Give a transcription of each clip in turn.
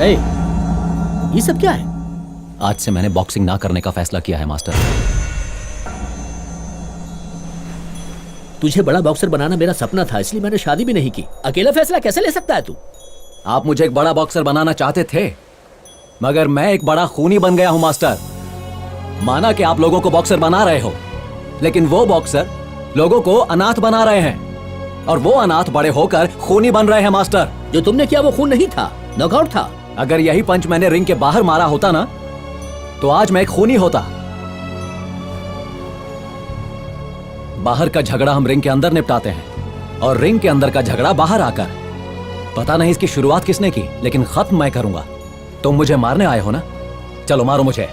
ए, ये सब क्या है? आज से मैंने बॉक्सिंग ना करने का फैसला किया है मास्टर। तुझे बड़ा बॉक्सर बनाना मेरा सपना था, इसलिए मैंने शादी भी नहीं की। अकेला फैसला कैसे ले सकता है तू? आप मुझे एक बड़ा बॉक्सर बनाना चाहते थे, मगर मैं एक बड़ा खूनी बन गया हूं मास्टर। माना कि आप लोगों को बॉक्सर बना रहे हो, लेकिन वो बॉक्सर लोगों को अनाथ बना रहे हैं, और वो अनाथ बड़े होकर खूनी बन रहे हैं मास्टर। जो तुमने किया वो खून नहीं था, नॉकआउट था। अगर यही पंच मैंने रिंग के बाहर मारा होता ना, तो आज मैं एक खूनी होता। बाहर का झगड़ा हम रिंग के अंदर निपटाते हैं, और रिंग के अंदर का झगड़ा बाहर आकर। पता नहीं इसकी शुरुआत किसने की, लेकिन खत्म मैं करूंगा। तुम मुझे मारने आए हो ना, चलो मारो मुझे।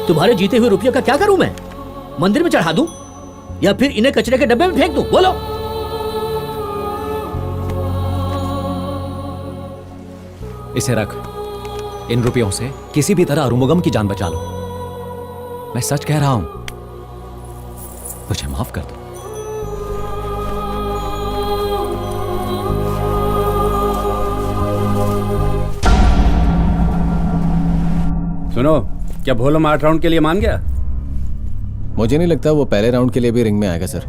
तुम्हारे जीते हुए रुपये का क्या करूं मैं? मंदिर में चढ़ा दूं या फिर इन्हें कचरे के डब्बे में फेंक दूं? बोलो। इसे रख। इन रुपयों से किसी भी तरह अरुमुगम की जान बचा लो। मैं सच कह रहा हूं, मुझे माफ कर दो। सुनो, क्या भोलम 8 राउंड के लिए मान गया? मुझे नहीं लगता वो पहले राउंड के लिए भी रिंग में आएगा सर।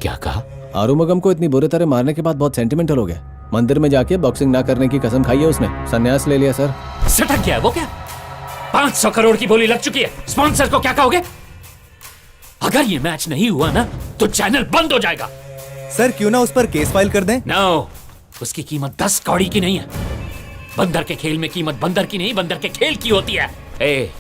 क्या कहा? आरुमुगम को इतनी बुरी तरह मारने के बाद बहुत सेंटिमेंटल हो गया। मंदिर में जाके बॉक्सिंग ना करने की कसम खाई है उसने, संन्यास ले लिया सर। सटक गया है वो क्या? 500 करोड़ की बोली लग चुकी है। स्पॉन्सर को क्या कहोगे? अगर ये मैच नहीं हुआ ना, तो चैनल बंद हो जाएगा। सर क्यों ना उस पर केस फाइल कर दें? नो, उसकी कीमत 10 कौड़ी की नहीं है। बंदर के खेल में कीमत बंदर की नहीं, बंदर के खेल की होती है। ए,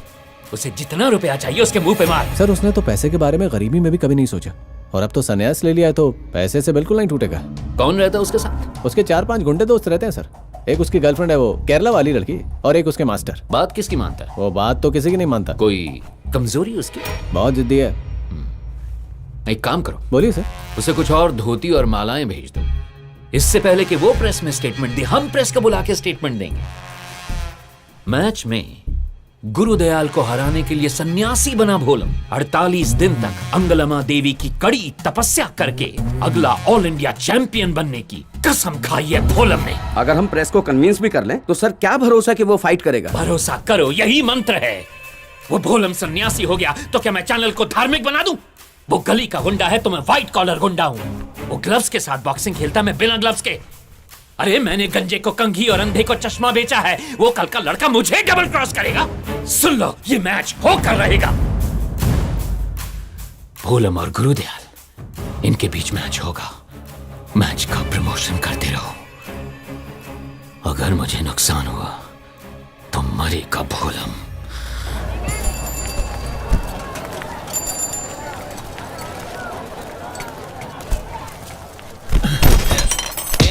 उसे जितना रुपया चाहिए उसके मुंह पे मार। सर उसने तो पैसे के बारे में गरीबी में भी कभी नहीं सोचा, और अब तो संन्यास ले लिया है, तो पैसे से बिल्कुल नहीं टूटेगा। कौन रहता है उसके साथ? उसके 4-5 गुंडे दोस्त रहते हैं सर। एक उसकी गर्लफ्रेंड है, वो केरला वाली लड़की, और एक उसके मास्टर। बात किसकी मानता है? वो बात तो किसी की नहीं मानता। कोई कमजोरी उसकी? बहुत जिद्दी है। एक काम करो, बोलिए सर। उसे कुछ और धोती और मालाएं भेज दो। इससे पहले कि वो प्रेस में स्टेटमेंट दे, हम प्रेस को बुला के स्टेटमेंट देंगे। मैच में गुरुदयाल को हराने के लिए सन्यासी बना भोलम 48 दिन तक अंगलमा देवी की कड़ी तपस्या करके अगला ऑल इंडिया चैंपियन बनने की कसम खाई है भोलम ने। अगर हम प्रेस को कन्विंस भी कर लें, तो सर क्या भरोसा कि वो फाइट करेगा? भरोसा करो, यही मंत्र है। वो भोलम सन्यासी हो गया तो क्या मैं चैनल को धार्मिक बना दूं? वो गली का गुंडा है तो मैं व्हाइट कॉलर गुंडा हूं। वो ग्लव्स के साथ बॉक्सिंग खेलता, मैं बिना ग्लव्स के। अरे मैंने गंजे को कंघी और अंधे को चश्मा बेचा है, वो कल का लड़का मुझे डबल क्रॉस करेगा। सुन लो, ये मैच होकर रहेगा। भोलम और गुरुदयाल, इनके बीच मैच होगा। मैच का प्रमोशन करते रहो। अगर मुझे नुकसान हुआ तो मरेगा भोलम।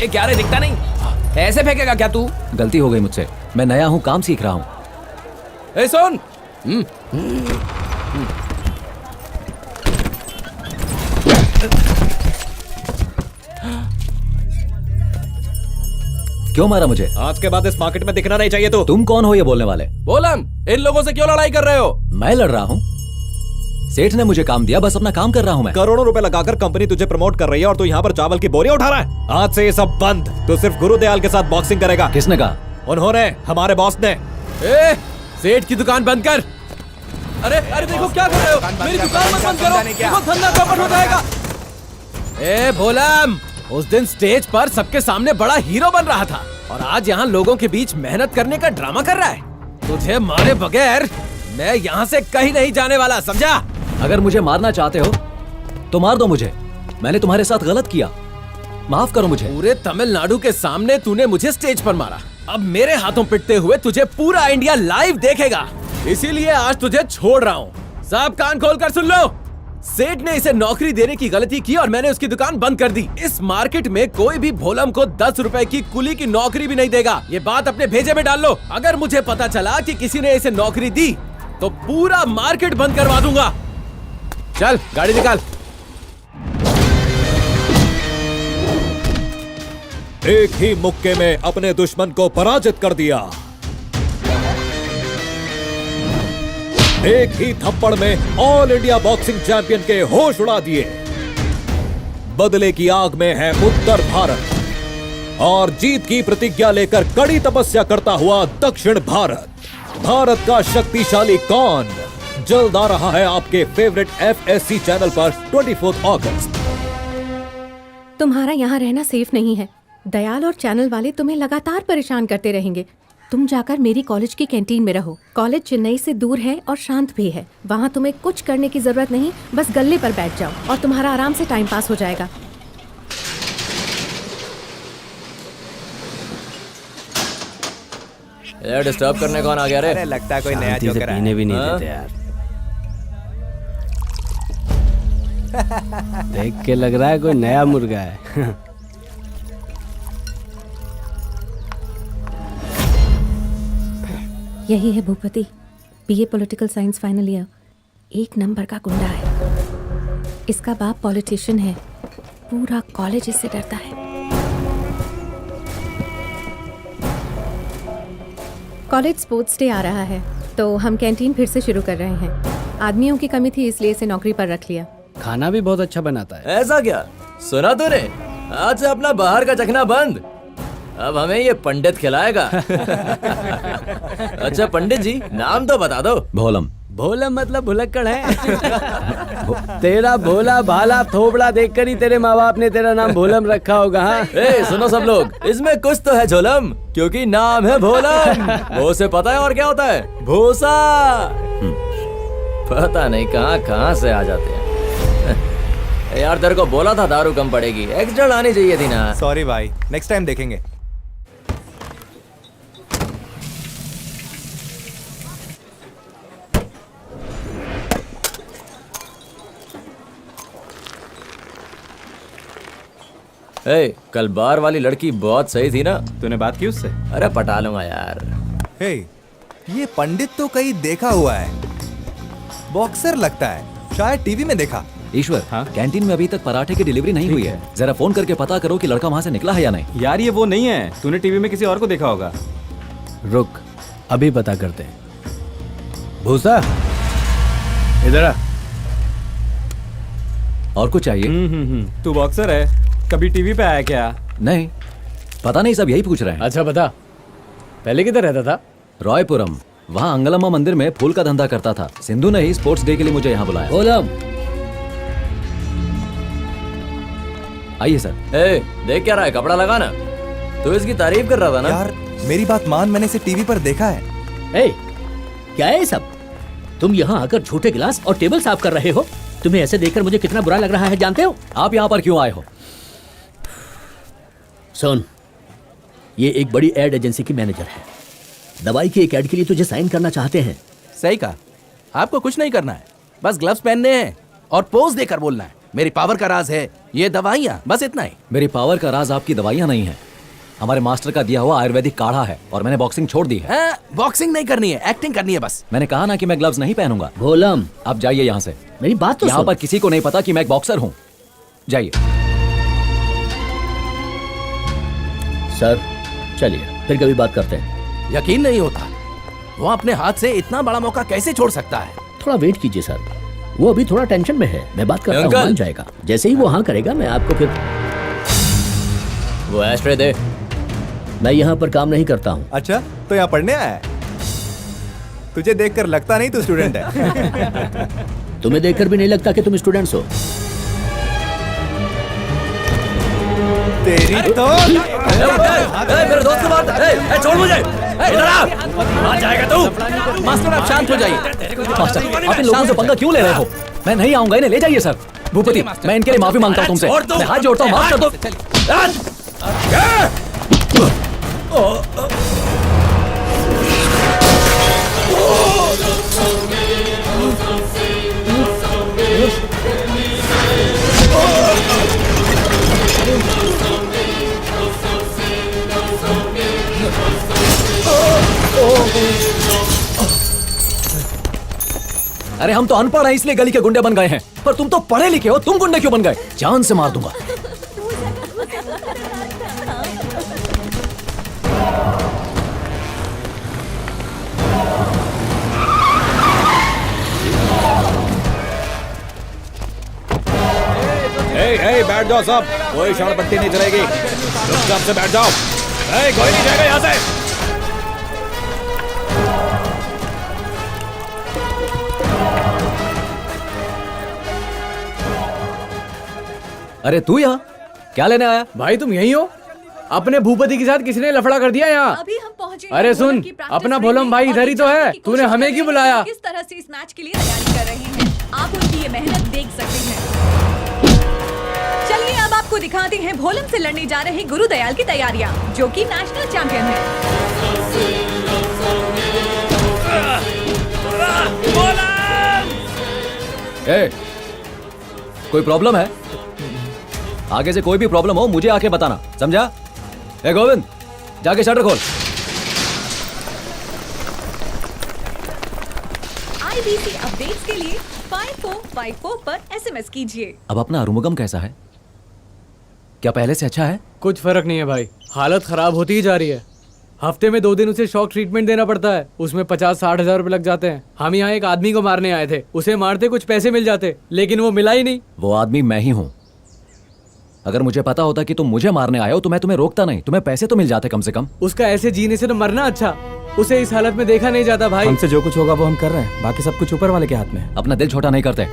क्या रे, दिखता नहीं? ऐसे फेंकेगा क्या तू? गलती हो गई मुझसे, मैं नया हूं, काम सीख रहा हूं। ए सुन, क्यों मारा मुझे? आज के बाद इस मार्केट में दिखना नहीं चाहिए। तो तुम कौन हो ये बोलने वाले? भोलम, इन लोगों से क्यों लड़ाई कर रहे हो? मैं लड़ रहा हूं? सेठ ने मुझे काम दिया, बस अपना काम कर रहा हूं मैं। करोड़ों रुपए लगाकर कंपनी तुझे प्रमोट कर रही है, और तू यहाँ पर चावल की बोरियां उठा रहा है। आज से ये सब बंद। तू सिर्फ गुरुदयाल के साथ बॉक्सिंग करेगा। किसने कहा? उन्होंने, हमारे बॉस ने। ए, सेठ की दुकान बंद कर। अरे अरे देखो क्या कर रहे हो? मेरी दुकान मत बंद करो, देखो धंधा चौपट हो जाएगा। ए भोलम, उस दिन स्टेज पर सबके सामने बड़ा हीरो बन रहा था, और आज यहाँ लोगों के बीच मेहनत करने का ड्रामा कर रहा है। तुझे मारे बगैर मैं यहाँ से कहीं नहीं जाने वाला, समझा? अगर मुझे मारना चाहते हो तो मार दो मुझे। मैंने तुम्हारे साथ गलत किया, माफ करो मुझे। पूरे तमिलनाडु के सामने तूने मुझे स्टेज पर मारा। अब मेरे हाथों पिटते हुए तुझे पूरा इंडिया लाइव देखेगा, इसीलिए आज तुझे छोड़ रहा हूँ। सब कान खोल कर सुन लो। सेठ ने इसे नौकरी देने की गलती की और मैंने उसकी दुकान बंद कर दी। इस मार्केट में कोई भी भोलम को 10 रुपए की कुली की नौकरी भी नहीं देगा। ये बात अपने भेजे में डाल लो। अगर मुझे पता चला कि किसी ने इसे नौकरी दी तो पूरा मार्केट बंद करवा दूंगा। चल गाड़ी निकाल। एक ही मुक्के में अपने दुश्मन को पराजित कर दिया। एक ही थप्पड़ में ऑल इंडिया बॉक्सिंग चैंपियन के होश उड़ा दिए। बदले की आग में है उत्तर भारत। और जीत की प्रतिज्ञा लेकर कड़ी तपस्या करता हुआ दक्षिण भारत। भारत का शक्तिशाली कौन जल्द आ रहा है आपके फेवरेट FSC चैनल पर 24 अगस्त। तुम्हारा यहाँ रहना सेफ नहीं है। दयाल और चैनल वाले तुम्हें लगातार परेशान करते रहेंगे। तुम जाकर मेरी कॉलेज की कैंटीन में रहो। कॉलेज चेन्नई से दूर है और शांत भी है। वहाँ तुम्हें कुछ करने की जरूरत नहीं, बस गल्ले पर बैठ जाओ और तुम्हारा आराम से टाइम पास हो जाएगा। यार डिस्टर्ब करने कौन आ गया रे? अरे लगता है कोई नया जोकर है। भी नहीं हाँ? देते यार। देख के लग रहा है कोई नया मुर्गा है। यही है Bhupathi, BA political science final year. 1 number का गुंडा है। इसका बाप पॉलिटिशियन है। पूरा कॉलेज इससे डरता है। कॉलेज स्पोर्ट्स डे आ रहा है तो हम कैंटीन फिर से शुरू कर रहे हैं। आदमियों की कमी थी इसलिए इसे नौकरी पर रख लिया। खाना भी बहुत अच्छा बनाता है। ऐसा क्या? सुना तूने? आज से अपना बाहर का चखना बंद। अब हमें ये पंडित खिलाएगा। अच्छा पंडित जी, नाम तो बता दो। भोलम। भोला मतलब भुलक्कड़ है। तेरा भोला भाला थोबड़ा देखकर ही तेरे माँ बाप ने तेरा नाम भोलम रखा होगा। हाँ? ए सुनो सब लोग, इसमें कुछ तो है झोलम, क्योंकि नाम है भोलम। वो से पता है और क्या होता है? भूसा। पता नहीं कहाँ कहाँ से आ जाते हैं। यार तेरे को बोला था दारू कम पड़ेगी, एक्स्ट्रा लानी चाहिए थी ना। सॉरी भाई, नेक्स्ट टाइम देखेंगे। ए, कल बार वाली लड़की बहुत सही थी ना? तूने बात की उससे? अरे पटा लूंगा यार। हे, ये पंडित तो कहीं देखा हुआ है। बॉक्सर लगता है, शायद टीवी में देखा। ईश्वर, कैंटीन में अभी तक पराठे की डिलीवरी नहीं हुई है। जरा फोन करके पता करो कि लड़का वहाँ से निकला है या नहीं। यार ये वो नहीं है, तूने टीवी में किसी और को देखा होगा। रुक, अभी पता करते हैं। भूसा, इधर आ। और कुछ चाहिए? तू बॉक्सर है, कभी टीवी पे आया क्या? नहीं, पता नहीं, सब यही पूछ रहे हैं। अच्छा बता, पहले किधर रहता था? रॉयपुरम। वहाँ अंगलम्मा मंदिर में फूल का धंधा करता था। सिंधु ने ही स्पोर्ट्स डे के लिए मुझे यहाँ बुलाया। भोलम, आइए सर। ए, देख क्या रहा है? कपड़ा लगाना। तू इसकी तारीफ कर रहा था ना? यार मेरी बात मान, मैंने इसे टीवी पर देखा है। ए, क्या है ये सब? तुम यहाँ आकर झूठे गिलास और टेबल साफ कर रहे हो। तुम्हें ऐसे देखकर मुझे कितना बुरा लग रहा है जानते हो? आप यहाँ पर क्यों आए हो? सुन, ये एक बड़ी एड एजेंसी की मैनेजर है। दवाई की एक एड के लिए तुझे साइन करना चाहते हैं। सही कहा। आपको कुछ नहीं करना है, बस ग्लव्स पहनने हैं और पोज देकर बोलना है, मेरी पावर का राज है ये दवाइयाँ, बस इतना ही। मेरी पावर का राज आपकी दवाइयाँ नहीं है, हमारे मास्टर का दिया हुआ आयुर्वेदिक काढ़ा है। और मैंने बॉक्सिंग छोड़ दी है। बॉक्सिंग नहीं करनी है, एक्टिंग करनी है बस। मैंने कहा ना कि मैं ग्लव्स नहीं पहनूंगा। भोलम, आप जाइए यहाँ से। मेरी बात तो यहाँ सुन। पर किसी को नहीं पता कि मैं एक बॉक्सर हूँ। जाइए। सर चलिए, फिर कभी बात करते हैं। यकीन नहीं होता, वो अपने हाथ से इतना बड़ा मौका कैसे छोड़ सकता है। थोड़ा वेट कीजिए सर, वो अभी थोड़ा टेंशन में है। मैं बात करता हूँ, अंकल। मान जाएगा। जैसे ही वो हाँ करेगा मैं आपको फिर। वो एस्ट्रे दे। मैं यहाँ पर काम नहीं करता हूँ। अच्छा, तो यहाँ पढ़ने आया है? तुझे देखकर लगता नहीं तू स्टूडेंट है। तुम्हें देखकर भी नहीं लगता कि तुम स्टूडेंट्स हो। तेरी तो मेरे दोस्त को मार। छोड़ मुझे। इधर आ। मान जाएगा तू। मास्टर आप शांत हो जाइए। मास्टर, आप इन लोगों से पंगा क्यों ले रहे हो? मैं नहीं आऊंगा, इन्हें ले जाइए सर। भूपति, मैं इनके लिए माफी मांगता हूँ तुमसे। मैं हाथ जोड़ता हूँ, माफ कर दो। अरे हम तो अनपढ़ हैं इसलिए गली के गुंडे बन गए हैं, पर तुम तो पढ़े लिखे हो, तुम गुंडे क्यों बन गए? जान से मार दूंगा। बैठ जाओ सब, कोई शरण पट्टी नहीं चलेगी। चुपचाप से बैठ जाओ। कोई नहीं जाएगा यहाँ से। अरे तू यहाँ क्या लेने आया? भाई तुम यहीं हो? अपने भूपति के साथ किसी ने लफड़ा कर दिया यहाँ। अभी हम पहुंचे। अरे सुन, अपना भोलम भाई इधर ही तो है। तूने हमें क्यों बुलाया? किस तरह से इस मैच के लिए तैयारी कर रहे हैं, आप उनकी ये मेहनत देख सकते हैं। चलिए अब आपको दिखाते हैं भोलम से लड़ने जा रहे गुरुदयाल की तैयारियां, जो कि नेशनल चैंपियन है। ए, कोई प्रॉब्लम है? आगे से कोई भी प्रॉब्लम हो मुझे आके बताना, समझा? ए गोविंद, जाके शटर खोल। IBC अपडेट्स के लिए 5454 पर SMS कीजिए। अब अपना अरुमुगम कैसा है? क्या पहले से अच्छा है? कुछ फर्क नहीं है भाई, हालत खराब होती ही जा रही है। हफ्ते में 2 दिन उसे शॉक ट्रीटमेंट देना पड़ता है, उसमें 50-60 हजार रुपए लग जाते हैं। हम यहाँ एक आदमी को मारने आए थे, उसे मारते कुछ पैसे मिल जाते, लेकिन वो मिला ही नहीं। वो आदमी मैं ही हूं। अगर मुझे पता होता कि तुम मुझे मारने आए हो तो मैं तुम्हें रोकता नहीं, तुम्हें पैसे तो मिल जाते कम से कम। उसका ऐसे जीने से तो मरना अच्छा। उसे इस हालत में देखा नहीं जाता भाई। हमसे जो कुछ होगा वो हम कर रहे हैं, बाकी सब कुछ ऊपर वाले के हाथ में है। अपना दिल छोटा नहीं करते,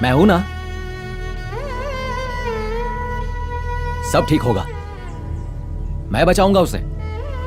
मैं हूं ना। सब ठीक होगा, मैं बचाऊंगा उसे।